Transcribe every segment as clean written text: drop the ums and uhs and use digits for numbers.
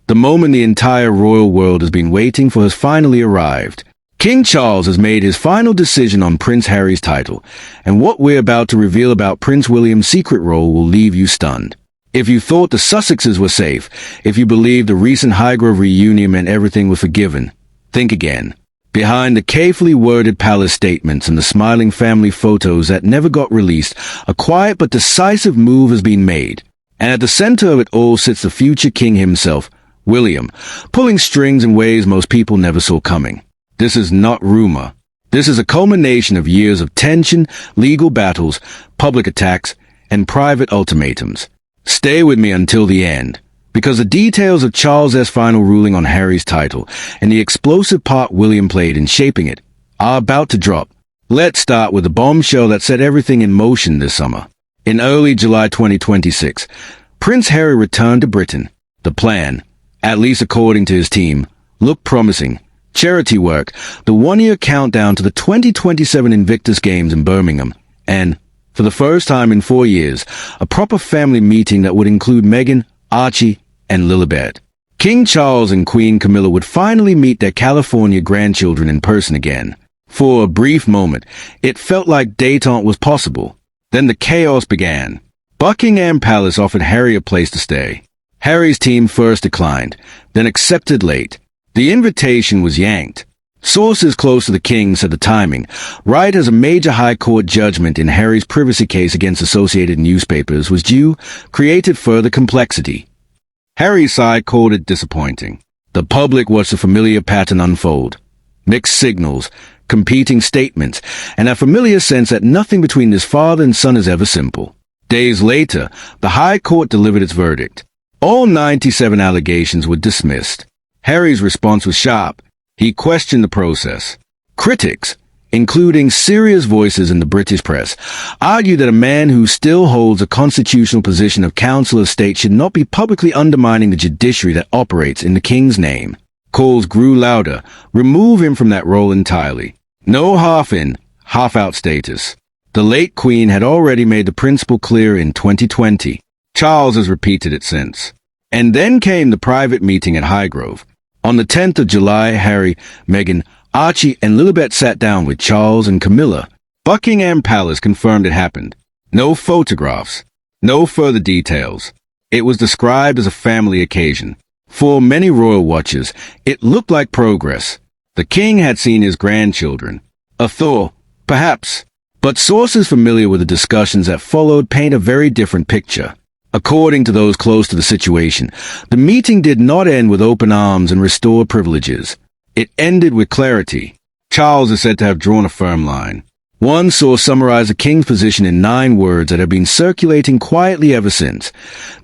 The moment the entire royal world has been waiting for has finally arrived. King Charles has made his final decision on Prince Harry's title, and what we're about to reveal about Prince William's secret role will leave you stunned. If you thought the Sussexes were safe, if you believed the recent Highgrove reunion meant everything was forgiven, think again. Behind the carefully worded palace statements and the smiling family photos that never got released, a quiet but decisive move has been made. And at the center of it all sits the future king himself, William, pulling strings in ways most people never saw coming. This is not rumor. This is a culmination of years of tension, legal battles, public attacks, and private ultimatums. Stay with me until the end, because the details of Charles's final ruling on Harry's title and the explosive part William played in shaping it are about to drop. Let's start with the bombshell that set everything in motion this summer. In early July 2026, Prince Harry returned to Britain. The plan, at least according to his team, looked promising. Charity work, the one-year countdown to the 2027 Invictus Games in Birmingham, and, for the first time in 4 years, a proper family meeting that would include Meghan, Archie, and Lilibet. King Charles and Queen Camilla would finally meet their California grandchildren in person again. For a brief moment, it felt like détente was possible. Then the chaos began. Buckingham Palace offered Harry a place to stay. Harry's team first declined, then accepted late. The invitation was yanked. Sources close to the king said the timing, right as a major high court judgment in Harry's privacy case against Associated Newspapers was due, created further complexity. Harry's side called it disappointing. The public watched the familiar pattern unfold. Mixed signals, competing statements, and a familiar sense that nothing between this father and son is ever simple. Days later, the High Court delivered its verdict. All 97 allegations were dismissed. Harry's response was sharp. He questioned the process. Critics, including serious voices in the British press, argued that a man who still holds a constitutional position of Counsellor of State should not be publicly undermining the judiciary that operates in the king's name. Calls grew louder. Remove him from that role entirely. No half-in, half-out status. The late Queen had already made the principle clear in 2020. Charles has repeated it since. And then came the private meeting at Highgrove. On the 10th of July, Harry, Meghan, Archie, and Lilibet sat down with Charles and Camilla. Buckingham Palace confirmed it happened. No photographs. No further details. It was described as a family occasion. For many royal watchers, it looked like progress. The king had seen his grandchildren. A thaw, perhaps. But sources familiar with the discussions that followed paint a very different picture. According to those close to the situation, the meeting did not end with open arms and restored privileges. It ended with clarity. Charles is said to have drawn a firm line. One source summarized the king's position in 9 words that have been circulating quietly ever since.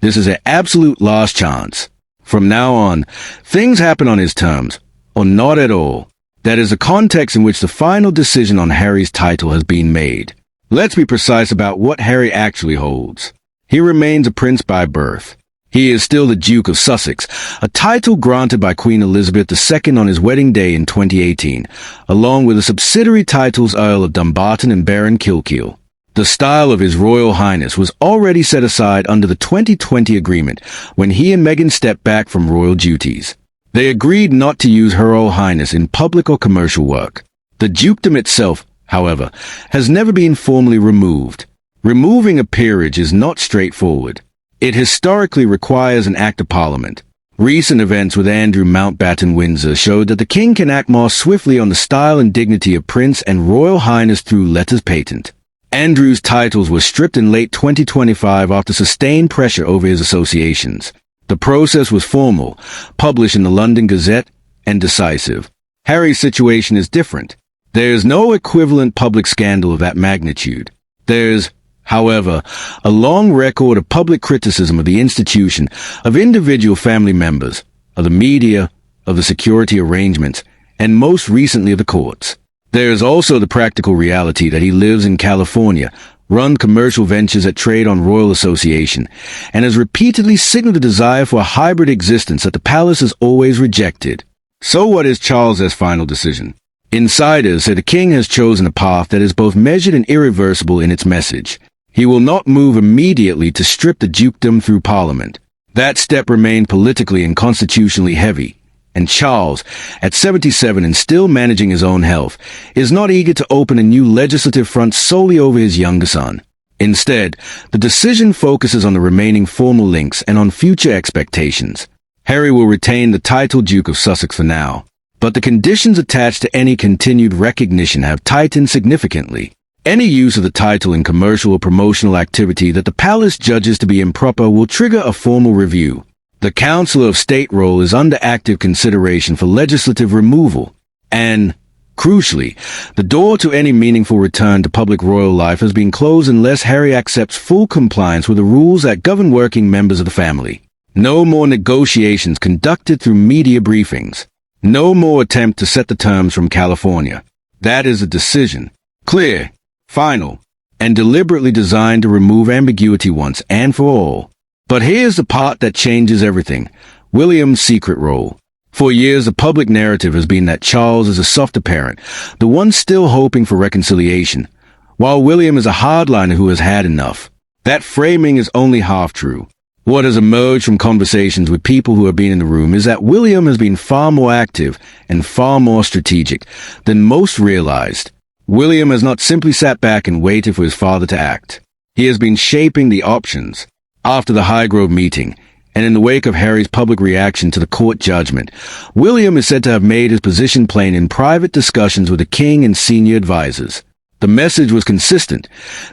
This is an absolute last chance. From now on, things happen on his terms, or not at all. That is the context in which the final decision on Harry's title has been made. Let's be precise about what Harry actually holds. He remains a prince by birth. He is still the Duke of Sussex, a title granted by Queen Elizabeth II on his wedding day in 2018, along with the subsidiary titles Earl of Dumbarton and Baron Kilkeel. The style of His Royal Highness was already set aside under the 2020 agreement when he and Meghan stepped back from royal duties. They agreed not to use Her Royal Highness in public or commercial work. The dukedom itself, however, has never been formally removed. Removing a peerage is not straightforward. It historically requires an Act of Parliament. Recent events with Andrew Mountbatten Windsor showed that the king can act more swiftly on the style and dignity of Prince and Royal Highness through letters patent. Andrew's titles were stripped in late 2025 after sustained pressure over his associations. The process was formal, published in the London Gazette, and decisive. Harry's situation is different. There is no equivalent public scandal of that magnitude. There's, however, a long record of public criticism of the institution, of individual family members, of the media, of the security arrangements, and most recently of the courts. There is also the practical reality that he lives in California, run commercial ventures that trade on Royal Association, and has repeatedly signaled a desire for a hybrid existence that the palace has always rejected. So what is Charles's final decision? Insiders say the king has chosen a path that is both measured and irreversible in its message. He will not move immediately to strip the dukedom through Parliament. That step remained politically and constitutionally heavy, and Charles, at 77 and still managing his own health, is not eager to open a new legislative front solely over his younger son. Instead, the decision focuses on the remaining formal links and on future expectations. Harry will retain the title Duke of Sussex for now, but the conditions attached to any continued recognition have tightened significantly. Any use of the title in commercial or promotional activity that the palace judges to be improper will trigger a formal review. The Counsellor of State role is under active consideration for legislative removal, and, crucially, the door to any meaningful return to public royal life has been closed unless Harry accepts full compliance with the rules that govern working members of the family. No more negotiations conducted through media briefings. No more attempt to set the terms from California. That is a decision. Clear, final, and deliberately designed to remove ambiguity once and for all. But here's the part that changes everything. William's secret role. For years, the public narrative has been that Charles is a softer parent, the one still hoping for reconciliation, while William is a hardliner who has had enough. That framing is only half true. What has emerged from conversations with people who have been in the room is that William has been far more active and far more strategic than most realized. William has not simply sat back and waited for his father to act. He has been shaping the options. After the Highgrove meeting, and in the wake of Harry's public reaction to the court judgment, William is said to have made his position plain in private discussions with the king and senior advisors. The message was consistent.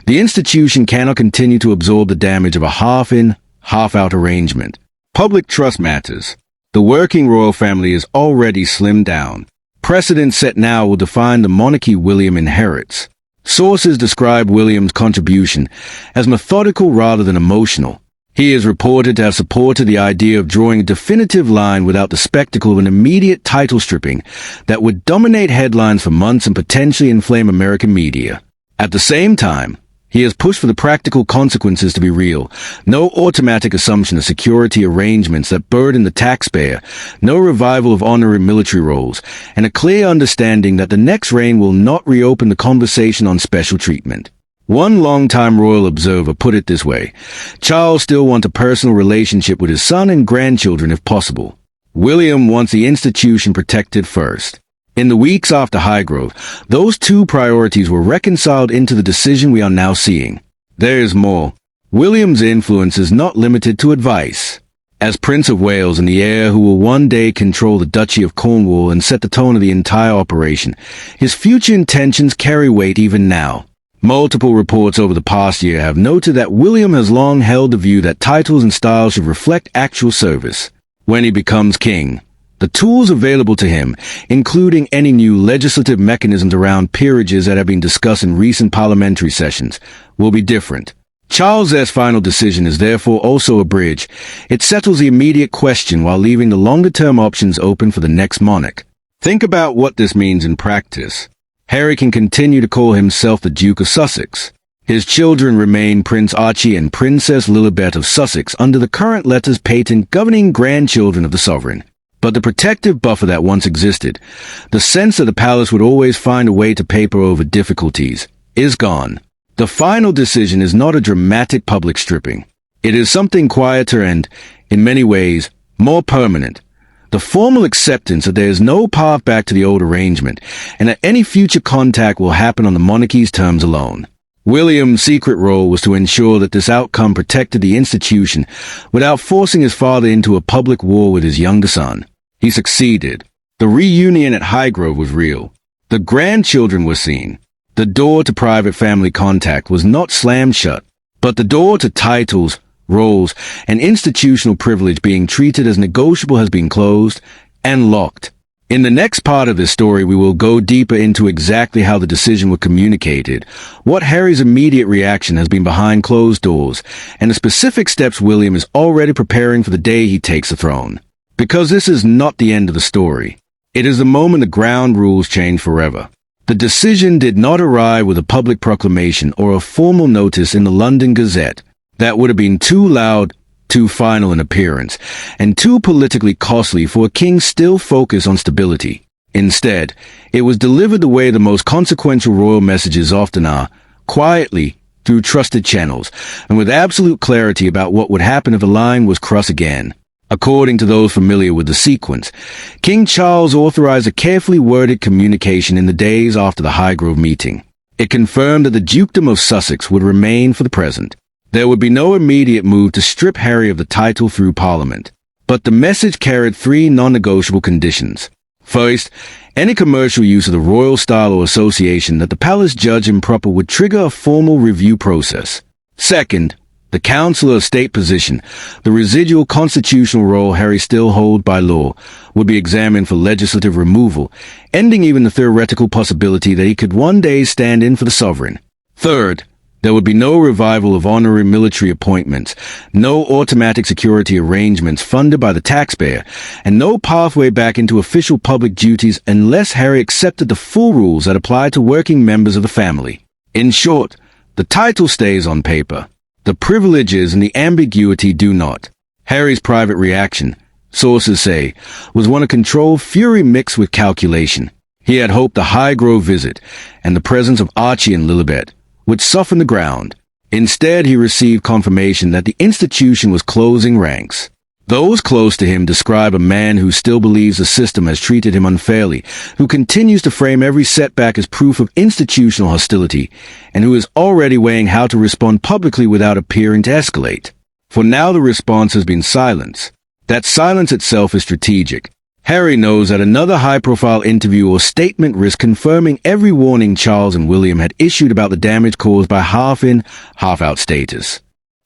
The institution cannot continue to absorb the damage of a half-in, half-out arrangement. Public trust matters. The working royal family is already slimmed down. Precedent set now will define the monarchy William inherits. Sources describe William's contribution as methodical rather than emotional. He is reported to have supported the idea of drawing a definitive line without the spectacle of an immediate title stripping that would dominate headlines for months and potentially inflame American media. At the same time, he has pushed for the practical consequences to be real. No automatic assumption of security arrangements that burden the taxpayer, no revival of honorary military roles, and a clear understanding that the next reign will not reopen the conversation on special treatment. One longtime royal observer put it this way: Charles still wants a personal relationship with his son and grandchildren if possible. William wants the institution protected first. In the weeks after Highgrove, those two priorities were reconciled into the decision we are now seeing. There is more. William's influence is not limited to advice. As Prince of Wales and the heir who will one day control the Duchy of Cornwall and set the tone of the entire operation, his future intentions carry weight even now. Multiple reports over the past year have noted that William has long held the view that titles and styles should reflect actual service. When he becomes king, the tools available to him, including any new legislative mechanisms around peerages that have been discussed in recent parliamentary sessions, will be different. Charles's final decision is therefore also a bridge. It settles the immediate question while leaving the longer-term options open for the next monarch. Think about what this means in practice. Harry can continue to call himself the Duke of Sussex. His children remain Prince Archie and Princess Lilibet of Sussex under the current letters patent governing grandchildren of the sovereign. But the protective buffer that once existed, the sense that the palace would always find a way to paper over difficulties, is gone. The final decision is not a dramatic public stripping. It is something quieter and, in many ways, more permanent. The formal acceptance that there is no path back to the old arrangement, and that any future contact will happen on the monarchy's terms alone. William's secret role was to ensure that this outcome protected the institution without forcing his father into a public war with his younger son. He succeeded. The reunion at Highgrove was real. The grandchildren were seen. The door to private family contact was not slammed shut, but the door to titles, roles, and institutional privilege being treated as negotiable has been closed and locked. In the next part of this story, we will go deeper into exactly how the decision was communicated, what Harry's immediate reaction has been behind closed doors, and the specific steps William is already preparing for the day he takes the throne. Because this is not the end of the story. It is the moment the ground rules change forever. The decision did not arrive with a public proclamation or a formal notice in the London Gazette. That would have been too loud, too final in appearance, and too politically costly for a king still focused on stability. Instead, it was delivered the way the most consequential royal messages often are, quietly, through trusted channels, and with absolute clarity about what would happen if the line was crossed again. According to those familiar with the sequence, King Charles authorized a carefully worded communication in the days after the Highgrove meeting. It confirmed that the Dukedom of Sussex would remain for the present. There would be no immediate move to strip Harry of the title through Parliament. But the message carried three non-negotiable conditions. First, any commercial use of the royal style or association that the palace judged improper would trigger a formal review process. Second, the Counsellor of State position, the residual constitutional role Harry still holds by law, would be examined for legislative removal, ending even the theoretical possibility that he could one day stand in for the sovereign. Third, there would be no revival of honorary military appointments, no automatic security arrangements funded by the taxpayer, and no pathway back into official public duties unless Harry accepted the full rules that apply to working members of the family. In short, the title stays on paper. The privileges and the ambiguity do not. Harry's private reaction, sources say, was one of controlled fury mixed with calculation. He had hoped the Highgrove visit and the presence of Archie and Lilibet would soften the ground. Instead, he received confirmation that the institution was closing ranks. Those close to him describe a man who still believes the system has treated him unfairly, who continues to frame every setback as proof of institutional hostility, and who is already weighing how to respond publicly without appearing to escalate. For now the response has been silence. That silence itself is strategic. Harry knows that another high-profile interview or statement risks confirming every warning Charles and William had issued about the damage caused by half-in, half-out status.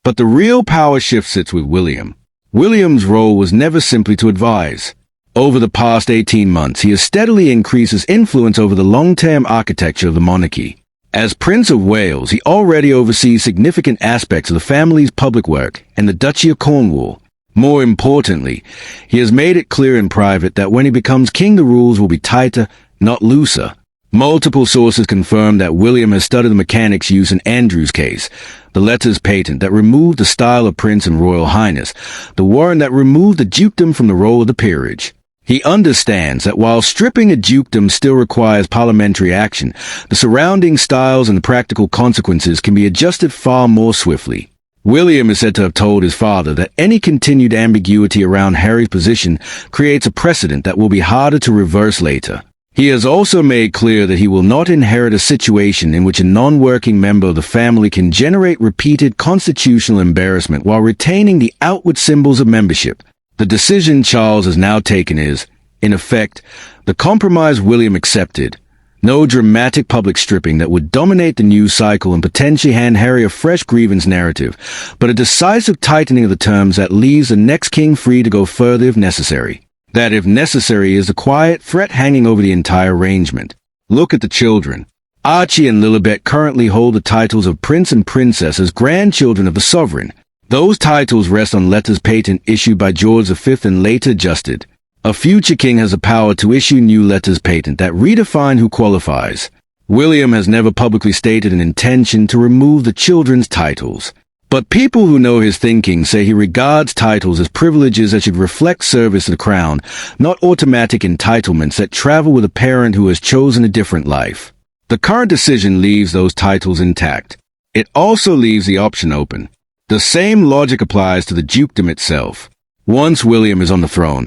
But the real power shift sits with William. William's role was never simply to advise. Over the past 18 months, he has steadily increased his influence over the long-term architecture of the monarchy. As Prince of Wales, he already oversees significant aspects of the family's public work and the Duchy of Cornwall. More importantly, he has made it clear in private that when he becomes king, the rules will be tighter, not looser. Multiple sources confirm that William has studied the mechanics used in Andrew's case, the letters patent that removed the style of Prince and Royal Highness, the warrant that removed the dukedom from the role of the peerage. He understands that while stripping a dukedom still requires parliamentary action, the surrounding styles and the practical consequences can be adjusted far more swiftly. William is said to have told his father that any continued ambiguity around Harry's position creates a precedent that will be harder to reverse later. He has also made clear that he will not inherit a situation in which a non-working member of the family can generate repeated constitutional embarrassment while retaining the outward symbols of membership. The decision Charles has now taken is, in effect, the compromise William accepted. No dramatic public stripping that would dominate the news cycle and potentially hand Harry a fresh grievance narrative, but a decisive tightening of the terms that leaves the next king free to go further if necessary. That, if necessary, is the quiet threat hanging over the entire arrangement. Look at the children. Archie and Lilibet currently hold the titles of Prince and Princess as grandchildren of the sovereign. Those titles rest on letters patent issued by George V and later adjusted. A future king has the power to issue new letters patent that redefine who qualifies. William has never publicly stated an intention to remove the children's titles. But people who know his thinking say he regards titles as privileges that should reflect service to the crown, not automatic entitlements that travel with a parent who has chosen a different life. The current decision leaves those titles intact. It also leaves the option open. The same logic applies to the dukedom itself. Once William is on the throne,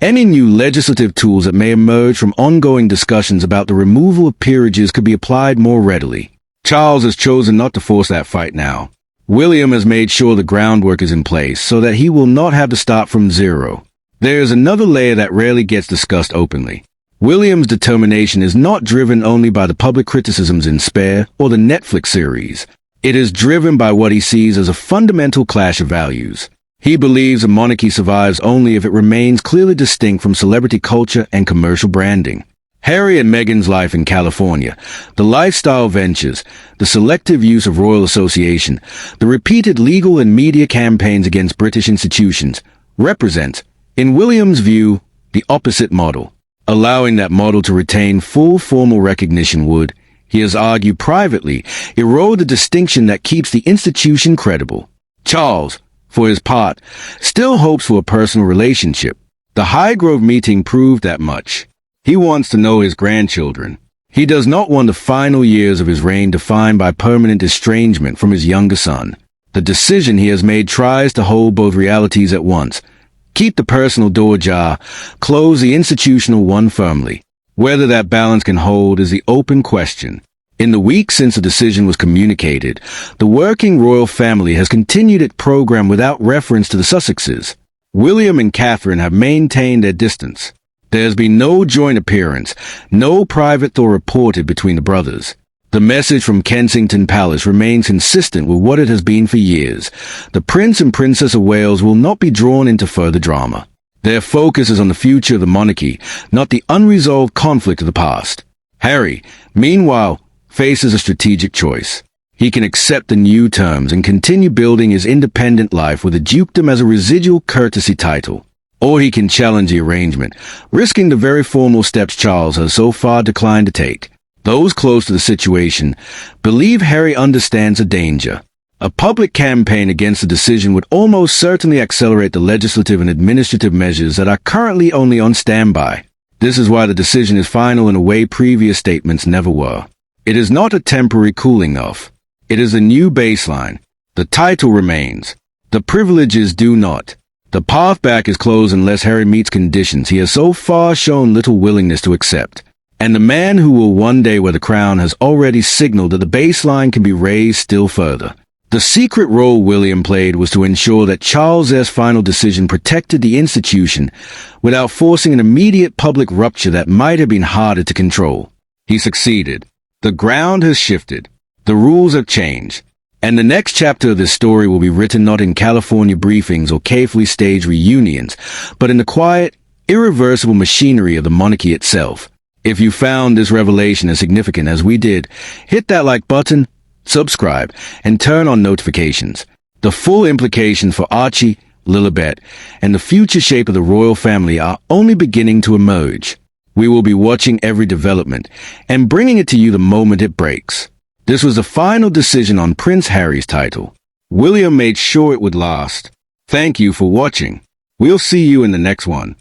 any new legislative tools that may emerge from ongoing discussions about the removal of peerages could be applied more readily. Charles has chosen not to force that fight now. William has made sure the groundwork is in place so that he will not have to start from zero. There is another layer that rarely gets discussed openly. William's determination is not driven only by the public criticisms in Spare or the Netflix series. It is driven by what he sees as a fundamental clash of values. He believes a monarchy survives only if it remains clearly distinct from celebrity culture and commercial branding. Harry and Meghan's life in California, the lifestyle ventures, the selective use of royal association, the repeated legal and media campaigns against British institutions, represent, in William's view, the opposite model. Allowing that model to retain full formal recognition would, he has argued privately, erode the distinction that keeps the institution credible. Charles, for his part, still hopes for a personal relationship. The Highgrove meeting proved that much. He wants to know his grandchildren. He does not want the final years of his reign defined by permanent estrangement from his younger son. The decision he has made tries to hold both realities at once. Keep the personal door ajar, close the institutional one firmly. Whether that balance can hold is the open question. In the week since the decision was communicated, the working royal family has continued its program without reference to the Sussexes. William and Catherine have maintained their distance. There has been no joint appearance, no private thought reported between the brothers. The message from Kensington Palace remains consistent with what it has been for years. The Prince and Princess of Wales will not be drawn into further drama. Their focus is on the future of the monarchy, not the unresolved conflict of the past. Harry, meanwhile, faces a strategic choice. He can accept the new terms and continue building his independent life with a dukedom as a residual courtesy title. Or he can challenge the arrangement, risking the very formal steps Charles has so far declined to take. Those close to the situation believe Harry understands the danger. A public campaign against the decision would almost certainly accelerate the legislative and administrative measures that are currently only on standby. This is why the decision is final in a way previous statements never were. It is not a temporary cooling off. It is a new baseline. The title remains. The privileges do not. The path back is closed unless Harry meets conditions he has so far shown little willingness to accept. And the man who will one day wear the crown has already signaled that the baseline can be raised still further. The secret role William played was to ensure that Charles's final decision protected the institution without forcing an immediate public rupture that might have been harder to control. He succeeded. The ground has shifted. The rules have changed. And the next chapter of this story will be written not in California briefings or carefully staged reunions, but in the quiet, irreversible machinery of the monarchy itself. If you found this revelation as significant as we did, hit that like button, subscribe, and turn on notifications. The full implications for Archie, Lilibet, and the future shape of the royal family are only beginning to emerge. We will be watching every development and bringing it to you the moment it breaks. This was the final decision on Prince Harry's title. William made sure it would last. Thank you for watching. We'll see you in the next one.